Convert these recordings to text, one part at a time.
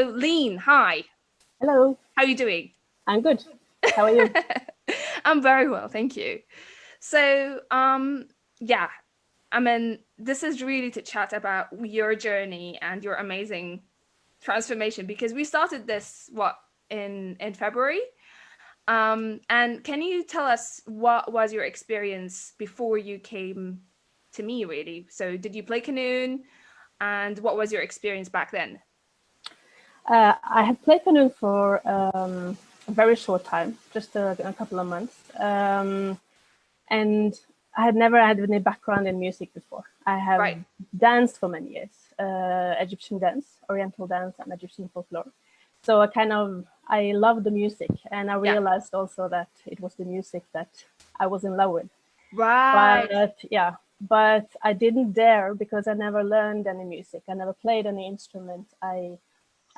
Lene, hi. Hello, How are you doing? I'm good. How are you? I'm very well, thank you. So, yeah, I mean, this is really to chat about your journey and your amazing transformation because we started this in February. And can you tell us what was your experience before you came to me, really? So, did you play Qanun, and what was your experience back then? I had played Qanun for a very short time, just a couple of months. And I had never had any background in music before. I have Right. danced for many years, Egyptian dance, Oriental dance, and Egyptian folklore. So I loved the music, and I Yeah. realized also that it was the music that I was in love with. Right. But I didn't dare because I never learned any music. I never played any instrument. I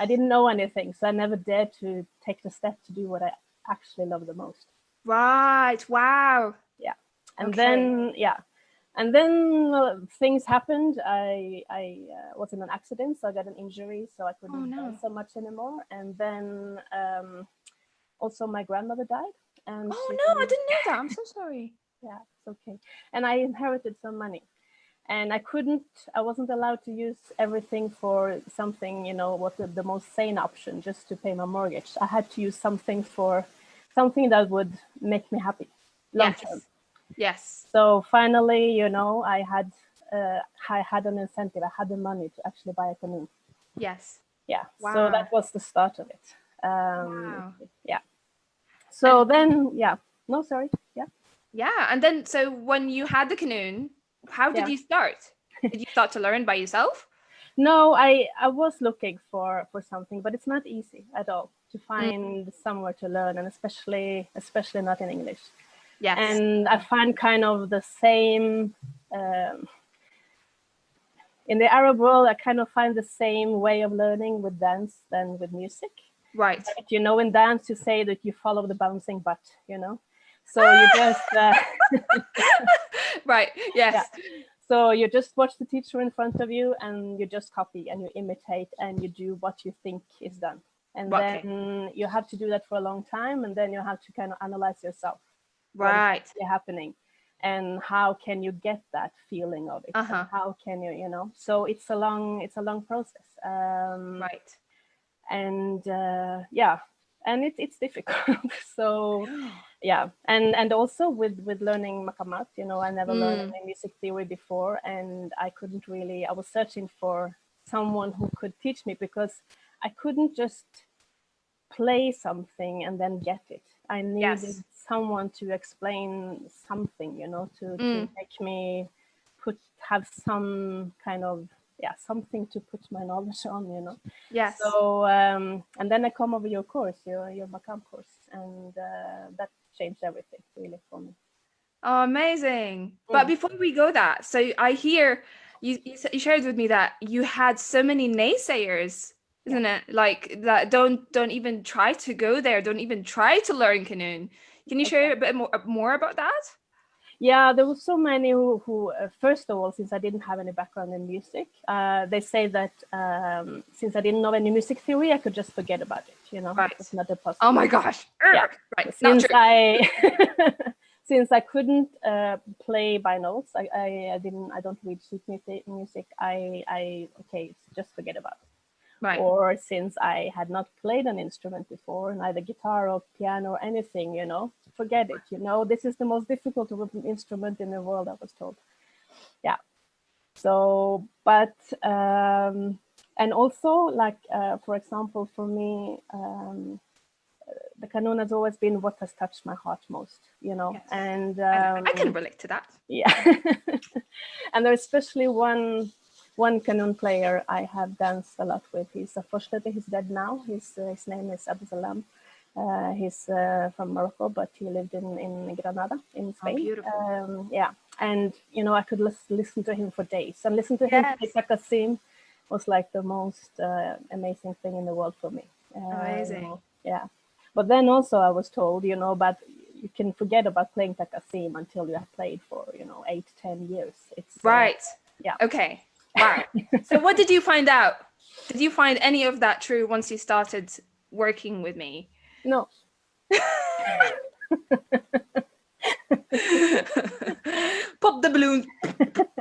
didn't know anything, so I never dared to take the step to do what I actually love the most. Right. Wow. Yeah, and Okay. then things happened. I was in an accident, so I got an injury, so I Oh couldn't dance no. so much anymore. And then also my grandmother died, and Oh she no, I didn't know that. I'm so sorry. yeah, it's okay. And I inherited some money, and I wasn't allowed to use everything for something, what the most sane option, just to pay my mortgage. I had to use something for something that would make me happy long Yes. term. Yes. So finally, I had an incentive. I had the money to actually buy a canoe. Yes. Yeah, so Wow. that was the start of it. Wow. Yeah. And So then, yeah. No, sorry. Yeah. yeah, and then so when you had the canoe, how did Yeah. you start? Did you start to learn by yourself? No, I was looking for something, but it's not easy at all to Mm, find somewhere to learn, and especially not in English. yes. And I find kind of the same in the Arab world. I kind of find the same way of learning with dance than with music. Right. But, in dance you say that you follow the bouncing butt. So you just Right. yeah. Yes. So you just watch the teacher in front of you, and you just copy and you imitate and you do what you think is done. And Okay. then you have to do that for a long time, and then you have to kind of analyze yourself. What is Right. actually happening? And how can you get that feeling of it? And Uh-huh. how can So it's a long process. Right. And yeah, and it's difficult. So yeah, and also with learning makamat, I never learned Mm, any music theory before, and I was searching for someone who could teach me, because I couldn't just play something and then get it. I needed yes. someone to explain something, to Mm, make me have some kind of, yeah, something to put my knowledge on. yes. So and then I come over your course, your Macam course, and that changed everything really for me. Oh, amazing. But Mm. before we go that, so I hear you shared with me that you had so many naysayers, Yeah. isn't it? Like that don't even try to go there, don't even try to learn Qanun. Can you share a Exactly. bit more about that? Yeah, there were so many who first of all, since I didn't have any background in music, they say that since I didn't know any music theory, I could just forget about it. It Right. was not a Oh my possibility. gosh. Yeah, Right. Not since true. I since I couldn't play by notes, I don't read sheet music. Okay, just forget about it. Right. Or since I had not played an instrument before, neither guitar or piano or anything, forget it. This is the most difficult instrument in the world, I was told. Yeah. So, but and also, like for example, for me, the Qanun has always been what has touched my heart most. Yes. And I can relate to that. yeah. And there's especially one Qanun player I have danced a lot with. He's a Forstede. He's dead now. His name is Abu Salam. He's from Morocco, but he lived in Granada in Oh, Spain. beautiful. Yeah, and I could listen to him for days, and listen to him play Yes. Takasim was like the most amazing thing in the world for me. Amazing. Yeah, but then also I was told, but you can forget about playing Takasim until you have played for 8-10 years. It's Right. yeah. Okay. Wow. So what did you find out? Did you find any of that true once you started working with me? No. Pop the balloon.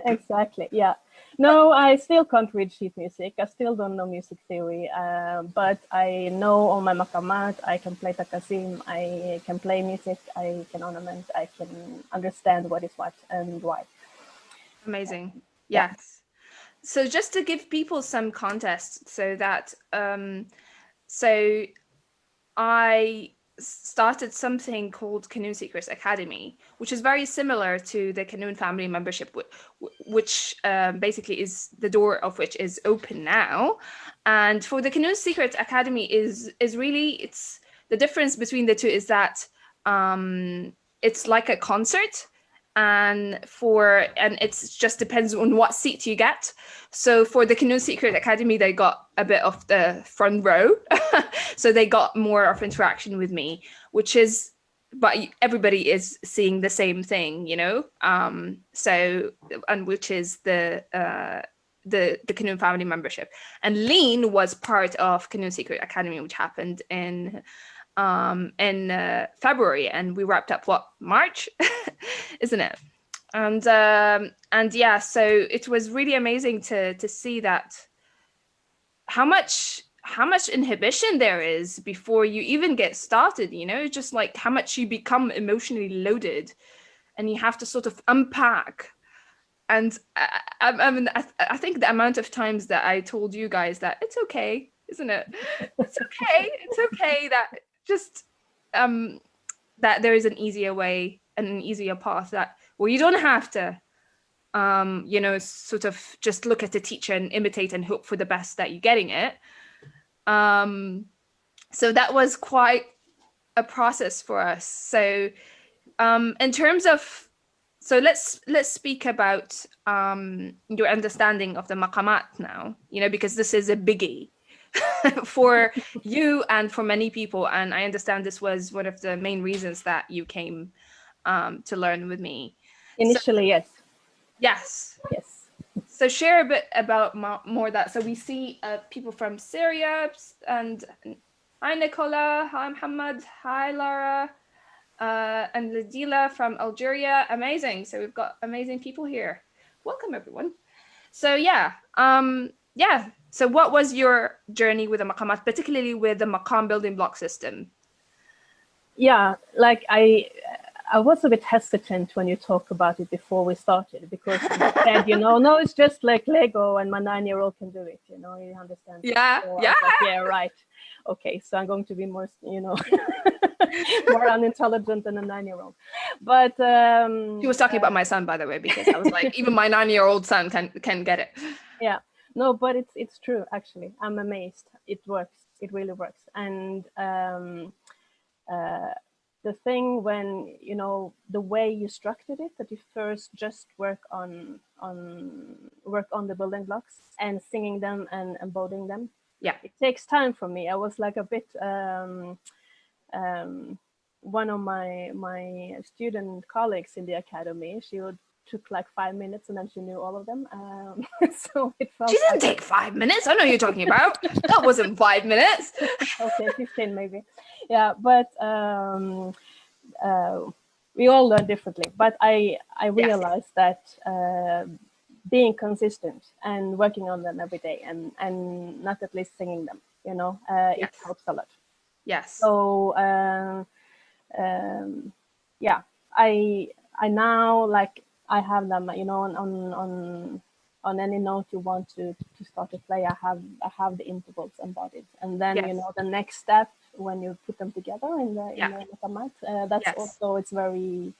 Exactly. Yeah. No, I still can't read sheet music. I still don't know music theory, but I know all my makamat. I can play takasim. I can play music. I can ornament. I can understand what is what and why. Amazing. Yeah. Yes. So just to give people some context, so that so I started something called Qanun Secrets Academy, which is very similar to the Qanun family membership, which basically is the door of which is open now. And for the Qanun Secrets Academy is really, it's the difference between the two is that it's like a concert, and it's just depends on what seat you get. So for the Qanun Secret Academy, they got a bit of the front row, so they got more of interaction with me, which is, but everybody is seeing the same thing, you know. So, and which is the Qanun family membership. And Lene was part of Qanun Secret Academy, which happened in February, and we wrapped up March, isn't it? And yeah, so it was really amazing to see that how much inhibition there is before you even get started, you know, just like how much you become emotionally loaded, and you have to sort of unpack. And I think the amount of times that I told you guys that it's okay, isn't it? It's okay. It's okay that just that there is an easier way and an easier path, that well, you don't have to you know, sort of just look at the teacher and imitate and hope for the best that you're getting it. So that was quite a process for us. So in terms of, so let's speak about your understanding of the maqamat now, you know, because this is a biggie for you and for many people. And I understand this was one of the main reasons that you came to learn with me. Initially, yes. Yes. Yes. So share a bit about more that. So we see people from Syria, and hi Nicola, hi Muhammad, hi Lara, and Ladila from Algeria. Amazing. So we've got amazing people here. Welcome everyone. So yeah, yeah. So what was your journey with the maqamat, particularly with the maqam building block system? Yeah, like I was a bit hesitant when you talk about it before we started, because you said, you know, no, it's just like Lego and my 9-year-old can do it, you know, you understand. Yeah, So I yeah. was like, yeah, right. Okay, so I'm going to be more, you know, more unintelligent than a 9-year-old. But She was talking about my son, by the way, because I was like, even my 9-year-old son can get it. Yeah, no, but it's true, actually. I'm amazed. It works. It really works. And the thing, when, you know, the way you structured it, that you first just work on the building blocks and singing them and embodying them. Yeah, it takes time for me. I was like a bit one of my student colleagues in the academy, she would took like 5 minutes and then she knew all of them. So it felt she didn't like, take 5 minutes. I know you're talking about. That wasn't 5 minutes. okay, 15 maybe. Yeah, but we all learn differently. But I realized that being consistent and working on them every day, and not at least singing them, you know, Yes. it helps a lot. Yes. So yeah, I now, like, I have them, you know, on any note you want to start to play. I have the intervals embodied, and then Yes. you know, the next step when you put them together in the maqamat, that's Yes. also, it's very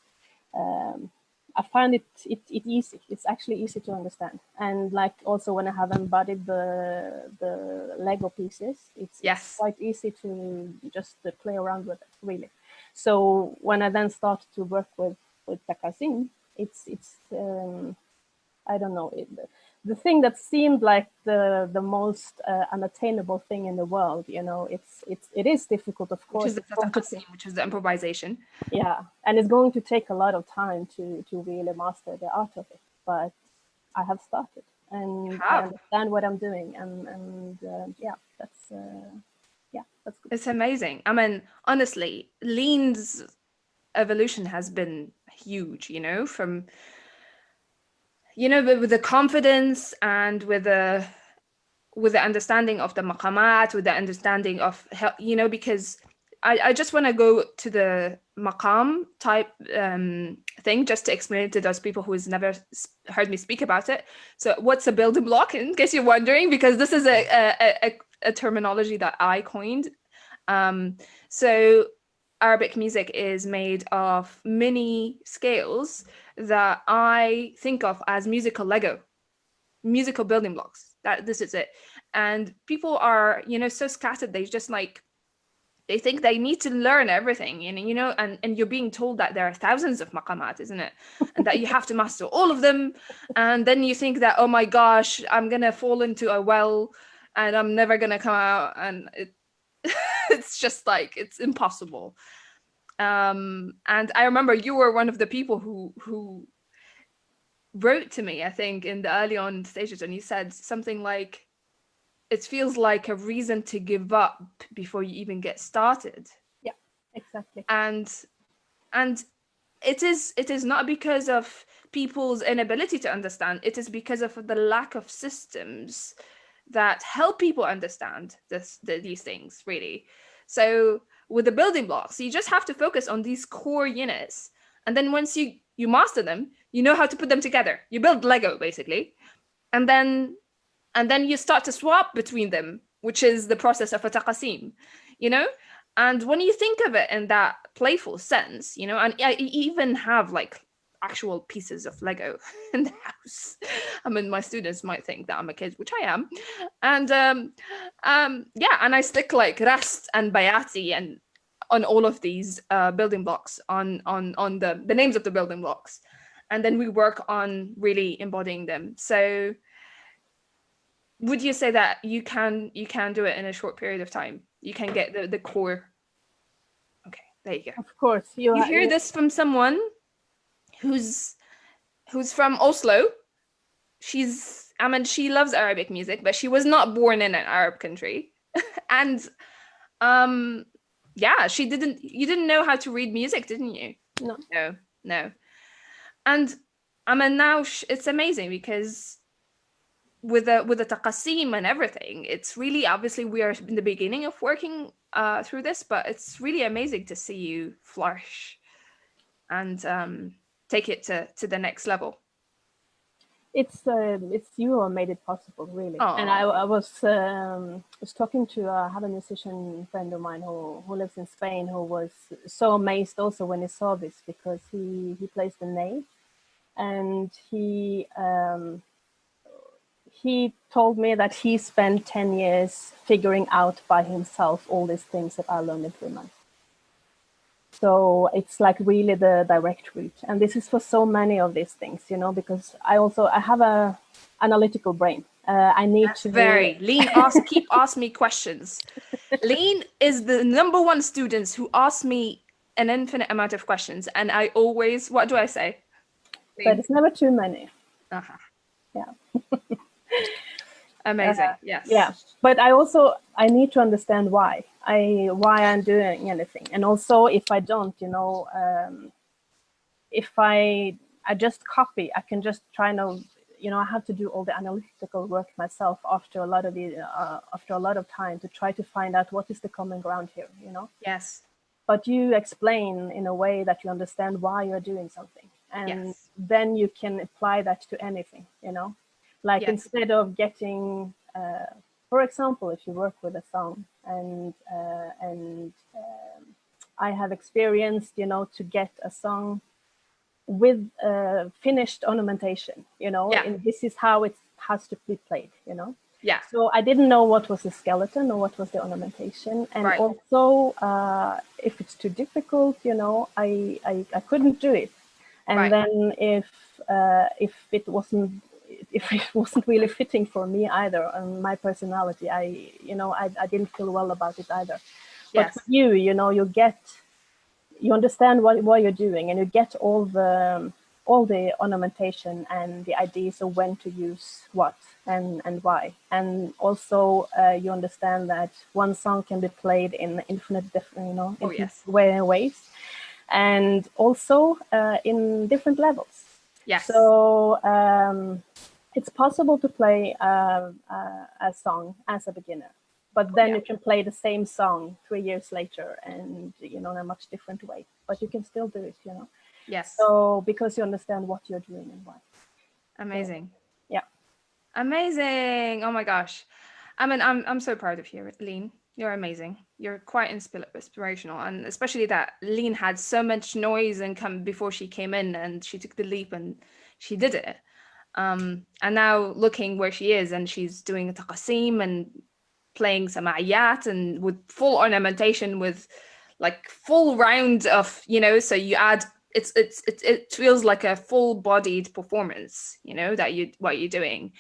I find it easy. It's actually easy to understand. And like, also when I have embodied the Lego pieces, it's quite easy to just play around with it, really. So when I then start to work with Takazin, it's I don't know, the thing that seemed like the most unattainable thing in the world, you know, it is difficult, of course. Which is the improvisation. Yeah, and it's going to take a lot of time to really master the art of it. But I have started, and I Have. understand what I'm doing, and yeah, that's good. It's amazing. I mean, honestly, Lean's evolution has been huge, you know, from, you know, with the confidence and with the understanding of the maqamat, with the understanding of, you know, because I just want to go to the maqam type thing just to explain it to those people who's never heard me speak about it. So what's a building block, in case you're wondering, because this is a terminology that I coined. So Arabic music is made of many scales that I think of as musical Lego, musical building blocks. That this is it. And people are, you know, so scattered. They just like they think they need to learn everything, you know, and you're being told that there are thousands of maqamat, isn't it? And that you have to master all of them. And then you think that, oh my gosh, I'm gonna fall into a well and I'm never gonna come out. And it's just like it's impossible. And I remember you were one of the people who wrote to me, I think, in the early on stages, and you said something like, it feels like a reason to give up before you even get started. Yeah, exactly. And it is not because of people's inability to understand. It is because of the lack of systems that help people understand these things, really. So with the building blocks, you just have to focus on these core units, and then once you master them, you know how to put them together. You build Lego, basically. And then and then you start to swap between them, which is the process of a taqasim, you know. And when you think of it in that playful sense, you know, and I even have like actual pieces of Lego in the house. I mean, my students might think that I'm a kid, which I am. And yeah, and I stick like Rast and Bayati and on all of these building blocks, on the names of the building blocks, and then we work on really embodying them. So would you say that you can do it in a short period of time? You can get the core. Okay, there you go. Of course, You hear this from someone who's from Oslo. I mean, she loves Arabic music, but she was not born in an Arab country. And yeah, you didn't know how to read music, didn't you? No. No. And I mean, now it's amazing because with the taqasim and everything, it's really, obviously we are in the beginning of working through this, but it's really amazing to see you flourish and take it to the next level. It's you who made it possible, really. Aww. And I was talking to I have a musician friend of mine who lives in Spain, who was so amazed also when he saw this, because he plays the ney, and he told me that he spent 10 years figuring out by himself all these things that I learned in 3 months. So it's like really the direct route. And this is for so many of these things, you know, because I have a analytical brain. I need That's to very Lene keep asking me questions. Lene is the number one student who asks me an infinite amount of questions, and I always, what do I say? But it's never too many. Uh-huh. Yeah. Amazing. Yes. Yeah, but I need to understand why I'm doing anything, and also if I don't, you know, if I just copy, I can just try to, you know, I have to do all the analytical work myself after a lot of time to try to find out what is the common ground here, you know. Yes. But you explain in a way that you understand why you're doing something, and then you can apply that to anything, you know. Like instead of getting, for example, if you work with a song and I have experienced, you know, to get a song with finished ornamentation, you know, and this is how it has to be played, you know. Yeah. So I didn't know what was the skeleton or what was the ornamentation, and also if it's too difficult, you know, I couldn't do it. And then if it wasn't really fitting for me either, and my personality, I didn't feel well about it either. But with you know, you understand what you're doing, and you get all all the ornamentation and the ideas of when to use what and why. And also you understand that one song can be played in infinite different, Oh, infinite yes. ways, and also in different levels. Yes. So it's possible to play a song as a beginner, but then Yeah. you can play the same song 3 years later and, in a much different way, but you can still do it. Yes. So because you understand what you're doing and why. Amazing. So, yeah. Amazing. Oh my gosh. I mean, I'm so proud of you, Lene. You're amazing. You're quite inspirational, and especially that Lene had so much noise and come before she came in, and she took the leap and she did it. And now looking where she is, and she's doing a taqasim and playing some ayat and with full ornamentation, with like full round of, so you add, it feels like a full-bodied performance, that what you're doing,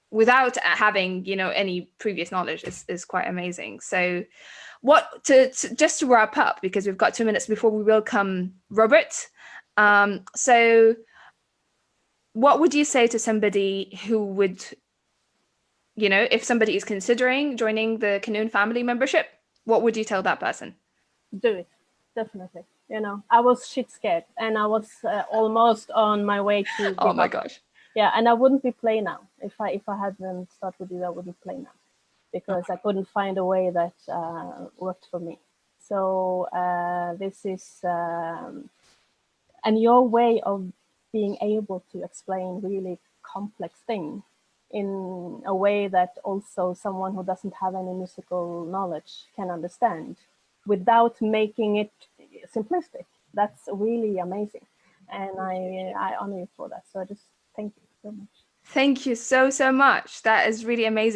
without having, any previous knowledge is quite amazing. So what to just to wrap up, because we've got 2 minutes before we welcome Robert. So what would you say to somebody who would, if somebody is considering joining the Qanun family membership, what would you tell that person? Do it, definitely. I was shit scared, and I was almost on my way to Oh give my up. gosh. Yeah, and I wouldn't be play now if I hadn't started with you. I wouldn't play now because I couldn't find a way that worked for me. So this is and your way of being able to explain really complex things in a way that also someone who doesn't have any musical knowledge can understand without making it simplistic. That's really amazing. And I honor you for that. So I just thank you so much. Thank you so much. That is really amazing.